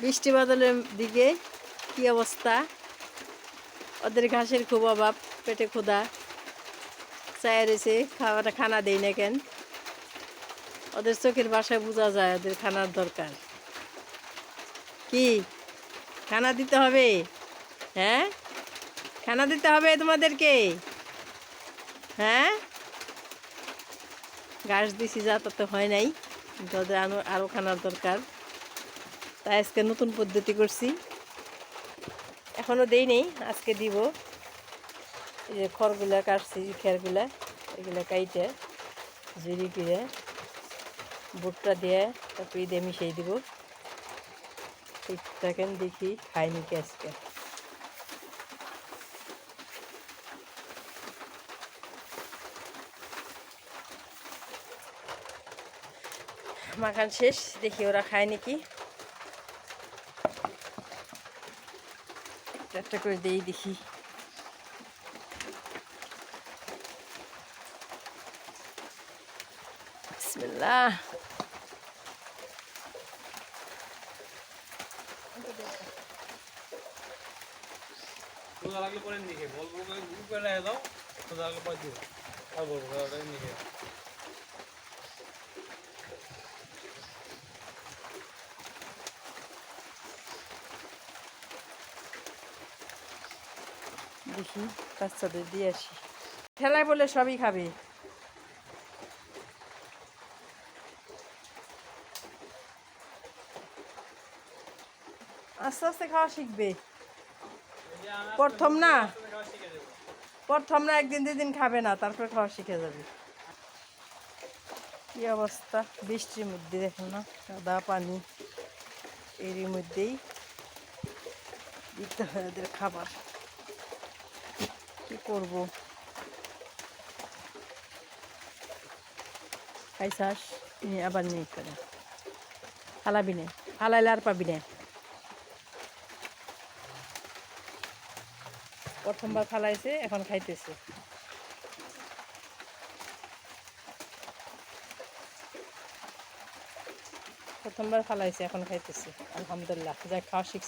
বৃষ্টি বাদলের দিকে কি অবস্থা, ওদের ঘাসের খুব অভাব, পেটে ক্ষুধা চায় রয়েছে, খানা দেই না কেন, ওদের চোখের ভাষায় বোঝা যায় ওদের খানার দরকার। কি খানা দিতে হবে? হ্যাঁ, খানা দিতে হবে তোমাদেরকে। হ্যাঁ, ঘাস দিছি যা তাতে হয় নাই, কিন্তু ওদের আরও খানার দরকার, তাই আজকে নতুন পদ্ধতি করছি। এখনও দেই নেই, আজকে দিব। এই যে খড়গুলা কাটছি, খেরগুলা এগুলা কাইটে জুড়ি করে ভুট্টা দিয়ে তারপরে দিয়ে মিশিয়ে দিব। ঠিক থাকেন, দেখি খাই নাকি আজকে। মাখান শেষ, দেখি ওরা খায় নাকি। একটা করে দেই দেখি। বিসমিল্লাহ। সোজা লাগলে পরে নিখে বলবো উপরে রেখে দাও, সোজা লাগলে পরে দিও আর বলবো ওটা নিখে। দেখি বাচ্চাদের দিয়ে আসি, ঠেলায় বলে সবই খাবে। আস্তে আস্তে খাওয়া শিখবে, প্রথম না প্রথম না একদিন দুদিন খাবে না, তারপর খাওয়া শিখে যাবে। কি অবস্থা বৃষ্টির মধ্যে, দেখেন না কাদা পানি, এরই মধ্যেই দিতে হয় ওদের খাবার। কি করব, খাইছাস নিয়ে আবার নিয়ে করে ফালাবি না, ফালাইলে আর পাবি না। প্রথমবার ফালাইছে, এখন খাইতেছে। প্রথমবার ফালাইছে, এখন খাইতেছে। আলহামদুলিল্লাহ, যাই খাওয়া শিখছে।